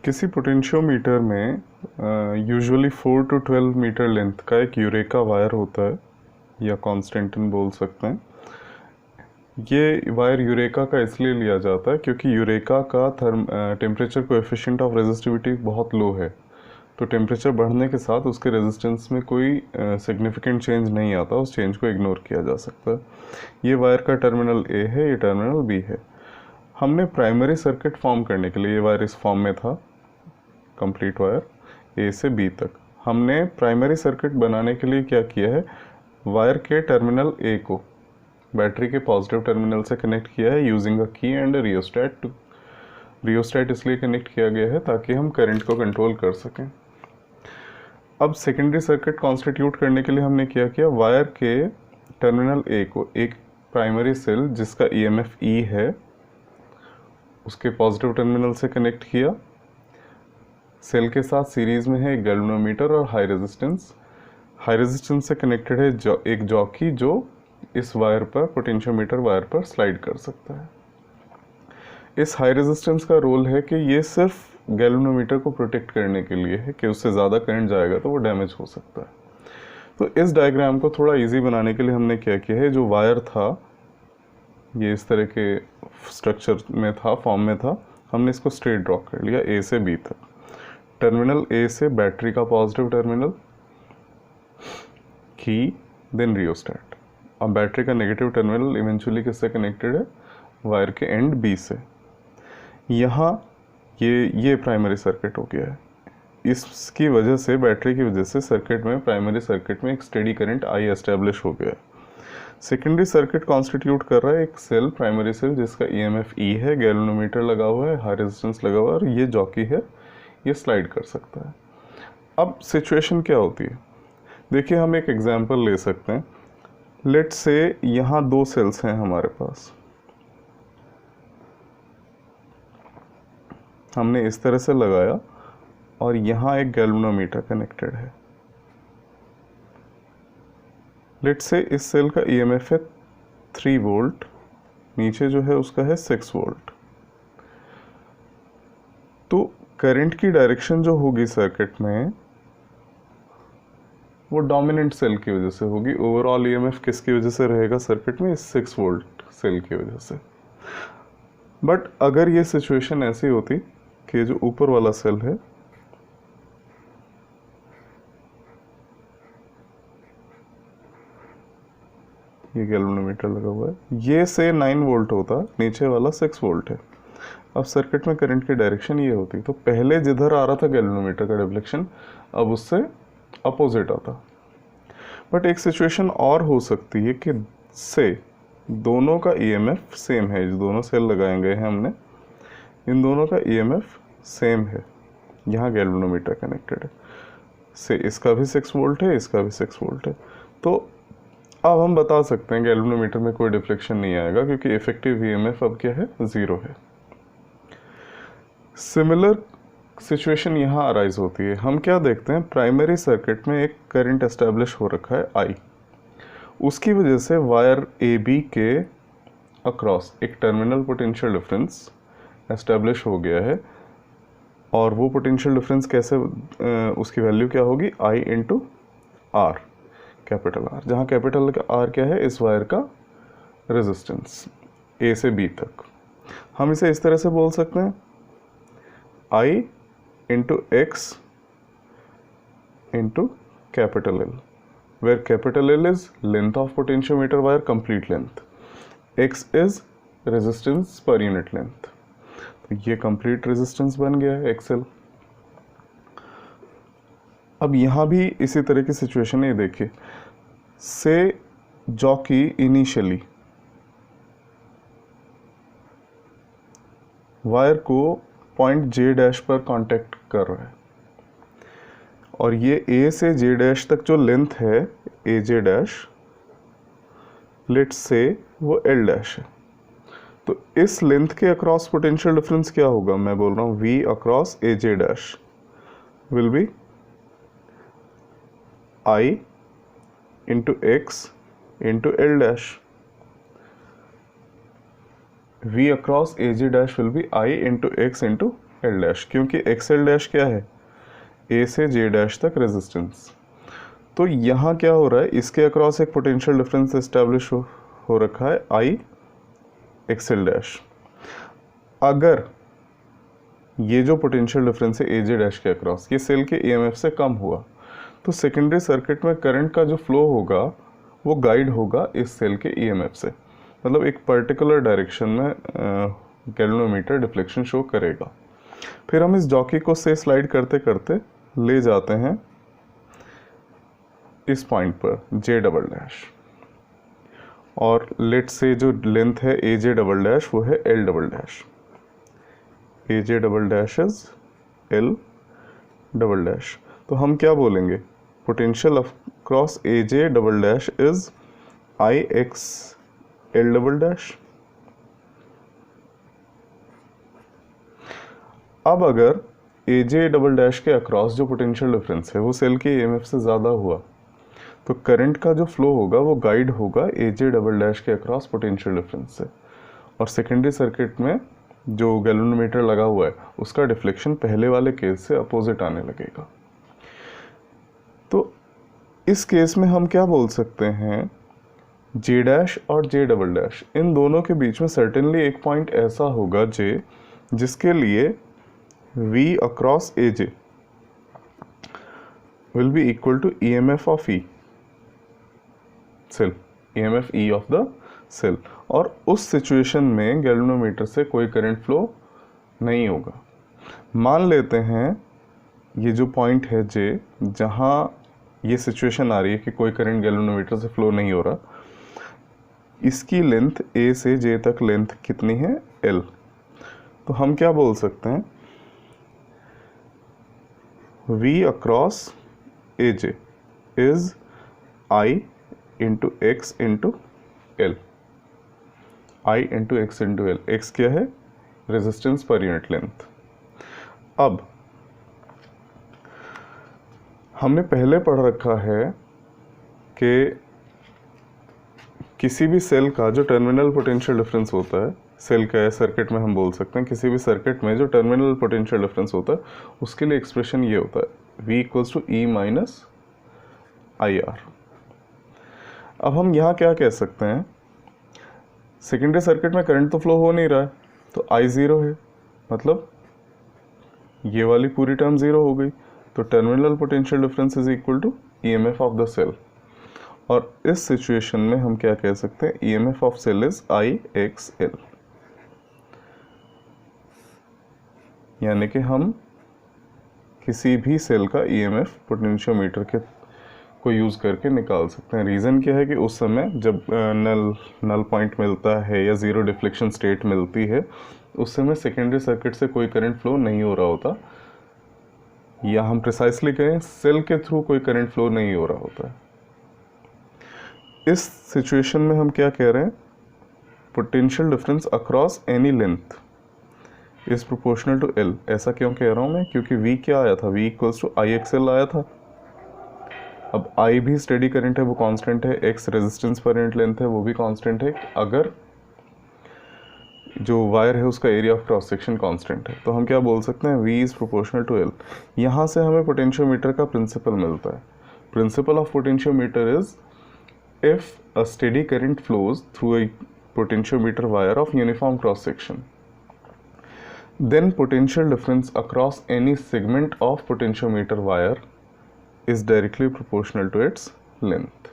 किसी पोटेंशियोमीटर में usually 4 to 12 metre length का एक यूरेका वायर होता है या कॉन्स्टेंटिन बोल सकते हैं। ये वायर यूरेका का इसलिए लिया जाता है क्योंकि यूरेका का टेम्परेचर कोएफिशिएंट ऑफ रेजिस्टिविटी बहुत लो है, तो टेम्परेचर बढ़ने के साथ उसके रेजिस्टेंस में कोई सिग्निफिकेंट चेंज नहीं आता, उस चेंज को इग्नोर किया जा सकता है। ये वायर का टर्मिनल ए है, ये टर्मिनल बी है। हमने प्राइमरी सर्किट फॉर्म करने के लिए, ये वायर इस फॉर्म में था, कंप्लीट वायर ए से बी तक। हमने प्राइमरी सर्किट बनाने के लिए क्या किया है, वायर के टर्मिनल ए को बैटरी के पॉजिटिव टर्मिनल से कनेक्ट किया है यूजिंग अ की एंड रियोस्टेट। रियोस्टेट इसलिए कनेक्ट किया गया है ताकि हम करंट को कंट्रोल कर सकें। अब सेकेंडरी सर्किट कॉन्स्टिट्यूट करने के लिए हमने क्या किया, वायर के टर्मिनल ए को एक प्राइमरी सेल जिसका ईएमएफ ई है उसके पॉजिटिव टर्मिनल से कनेक्ट किया। सेल के साथ सीरीज में है एक गैल्वेनोमीटर और हाई रेजिस्टेंस से कनेक्टेड है एक जॉकी जो इस वायर पर, पोटेंशियोमीटर वायर पर स्लाइड कर सकता है। इस हाई रेजिस्टेंस का रोल है कि ये सिर्फ गैल्वेनोमीटर को प्रोटेक्ट करने के लिए है कि उससे ज़्यादा करंट जाएगा तो वो डैमेज हो सकता है। तो इस डायग्राम को थोड़ा इजी बनाने के लिए हमने क्या किया है, जो वायर था ये इस तरह के स्ट्रक्चर में था, फॉर्म में था, हमने इसको स्ट्रेट ड्रॉ कर लिया ए से बी तक। टर्मिनल ए से बैटरी का पॉजिटिव टर्मिनल, की, देन रियोस्टेट। अब बैटरी का नेगेटिव टर्मिनल इवेंचुअली किससे कनेक्टेड है, वायर के एंड बी से। यहाँ ये प्राइमरी सर्किट हो गया है। इसकी वजह से, बैटरी की वजह से सर्किट में, प्राइमरी सर्किट में एक स्टेडी करंट आई एस्टेब्लिश हो गया है। सेकेंडरी सर्किट कॉन्स्टिट्यूट कर रहा है एक सेल, प्राइमरी सेल जिसका ईएमएफ ई है, गैल्वेनोमीटर लगा हुआ है, हाई रेजिस्टेंस लगा हुआ है और ये जॉकी है, ये स्लाइड कर सकता है। अब सिचुएशन क्या होती है, देखिए हम एक एग्जांपल ले सकते हैं। लेट्स से यहाँ दो सेल्स हैं हमारे पास, हमने इस तरह से लगाया और यहाँ एक गैल्वेनोमीटर कनेक्टेड है। लेट्स से इस सेल का ईएमएफ है 3 वोल्ट, नीचे जो है उसका है 6 वोल्ट। तो करंट की डायरेक्शन जो होगी सर्किट में वो डोमिनेंट सेल की वजह से होगी। ओवरऑल ईएमएफ किसकी वजह से रहेगा सर्किट में, इस 6 वोल्ट सेल की वजह से। बट अगर ये सिचुएशन ऐसी होती कि जो ऊपर वाला सेल है ये गैल्वेनोमीटर लगा हुआ है, ये से 9 वोल्ट होता, नीचे वाला 6 वोल्ट है। अब सर्किट में करंट की डायरेक्शन ये होती, तो पहले जिधर आ रहा था गैल्वेनोमीटर का डिफ्लेक्शन अब उससे अपोजिट आता। बट एक सिचुएशन और हो सकती है कि से दोनों का ईएमएफ सेम है, जो दोनों सेल लगाए गए हैं हमने, इन दोनों का ईएमएफ सेम है, यहाँ गैल्वेनोमीटर कनेक्टेड है, से इसका भी 6 वोल्ट है, इसका भी 6 वोल्ट है। तो अब हम बता सकते हैं गैल्वेनोमीटर में कोई डिफ्लेक्शन नहीं आएगा क्योंकि इफेक्टिव ईएमएफ अब क्या है, 0 है। सिमिलर सिचुएशन यहाँ अराइज होती है। हम क्या देखते हैं, प्राइमरी सर्किट में एक करंट एस्टेब्लिश हो रखा है आई, उसकी वजह से वायर ए बी के अक्रॉस एक टर्मिनल पोटेंशियल डिफरेंस एस्टेब्लिश हो गया है। और वो पोटेंशियल डिफरेंस कैसे, उसकी वैल्यू क्या होगी, आई इंटू आर, कैपिटल आर, जहाँ कैपिटल आर क्या है, इस वायर का रेजिस्टेंस ए से बी तक। हम इसे इस तरह से बोल सकते हैं, I into x into capital L, where capital L is length of potentiometer wire, complete length, x is resistance per unit length. तो ये कंप्लीट रेजिस्टेंस बन गया है एक्सएल। अब यहाँ भी इसी तरह की सिचुएशन है, देखिए से जॉकी इनिशियली वायर को पॉइंट जे डैश पर कांटेक्ट कर रहा है और ये ए से जे डैश तक जो लेंथ है ए जे डैश, लेट्स से वो एल डैश है। तो इस लेंथ के अक्रॉस पोटेंशियल डिफरेंस क्या होगा, मैं बोल रहा हूँ V across A J dash will be I into x into L dash. V across AG dash will be I into X into L dash, क्योंकि एक्स एल डैश क्या है, ए से जे डैश तक रेजिस्टेंस। तो यहाँ क्या हो रहा है, इसके अक्रॉस एक पोटेंशियल डिफरेंस एस्टैब्लिश हो रखा है आई एक्स एल डैश। अगर ये जो पोटेंशियल डिफरेंस है ए जे डैश के अक्रॉस, ये सेल के ईएमएफ से कम हुआ, तो सेकेंडरी सर्किट में करंट का जो फ्लो होगा वो गाइड होगा इस सेल के ईएमएफ से, मतलब एक पर्टिकुलर डायरेक्शन में गैल्वेनोमीटर डिफ्लेक्शन शो करेगा। फिर हम इस जॉकी को से स्लाइड करते करते ले जाते हैं इस पॉइंट पर जे डबल डैश, और लेट से जो लेंथ है ए जे डबल डैश वो है L double dash. A J double dash is L double dash. तो हम क्या बोलेंगे, potential across A J double dash is I x L double dash. अब अगर ए जे डबल डैश के अक्रॉस जो पोटेंशियल डिफरेंस है वो सेल के ईएमएफ से ज़्यादा हुआ, तो करंट का जो फ्लो होगा वो गाइड होगा ए जे डबल डैश के अक्रॉस पोटेंशियल डिफरेंस से, और सेकेंडरी सर्किट में जो गैल्वेनोमीटर लगा हुआ है उसका डिफ्लेक्शन पहले वाले केस से अपोजिट आने लगेगा। तो इस केस में हम क्या बोल सकते हैं, जे डैश और जे डबल डैश इन दोनों के बीच में सर्टेनली एक पॉइंट ऐसा होगा जे जिसके लिए V across A J will be equal to EMF of E cell, EMF E of the cell, और उस सिचुएशन में गैल्वेनोमीटर से कोई करंट फ्लो नहीं होगा। मान लेते हैं ये जो पॉइंट है जे, जहाँ ये सिचुएशन आ रही है कि कोई करंट गैल्वेनोमीटर से फ्लो नहीं हो रहा, इसकी लेंथ ए से जे तक लेंथ कितनी है, L। तो हम क्या बोल सकते हैं, V across A J is I into x into L. I into x into L, x क्या है, रेजिस्टेंस पर यूनिट लेंथ। अब हमने पहले पढ़ रखा है कि किसी भी सेल का जो टर्मिनल पोटेंशियल डिफरेंस होता है, सेल का है सर्किट में हम बोल सकते हैं, किसी भी सर्किट में जो टर्मिनल पोटेंशियल डिफरेंस होता है उसके लिए एक्सप्रेशन ये होता है V equals to E minus I R. अब हम यहाँ क्या कह सकते हैं, सेकेंडरी सर्किट में करंट तो फ्लो हो नहीं रहा है, तो I ज़ीरो है, मतलब ये वाली पूरी टर्म ज़ीरो हो गई, तो terminal potential difference is equal to EMF of the cell. और इस सिचुएशन में हम क्या कह सकते हैं, EMF of cell is IXL, यानी कि हम किसी भी सेल का EMF पोटेंशियोमीटर के को यूज़ करके निकाल सकते हैं। रीज़न क्या है कि उस समय जब नल पॉइंट मिलता है या ज़ीरो डिफ्लेक्शन स्टेट मिलती है, उस समय सेकेंडरी सर्किट से कोई करंट फ्लो नहीं हो रहा होता, या हम प्रिसाइसली कहें सेल के थ्रू कोई करंट फ्लो नहीं हो रहा होता है। इस सिचुएशन में हम क्या कह रहे हैं, potential difference across any length is proportional to L। ऐसा क्यों कह रहा हूँ मैं, क्योंकि V क्या आया था, V इक्वल्स टू IXL आया था। अब I भी स्टेडी करंट है, वो कांस्टेंट है, X resistance per unit length है, वो भी कांस्टेंट है, अगर जो वायर है उसका area of cross section constant है। तो हम क्या बोल सकते हैं, V is proportional to L। यहाँ से हमें पोटेंशियोमीटर का प्रिंसिपल मिलता है। Principle of potentiometer is if a steady current flows through a potentiometer wire of uniform cross section, then potential difference across any segment of potentiometer wire is directly proportional to its length।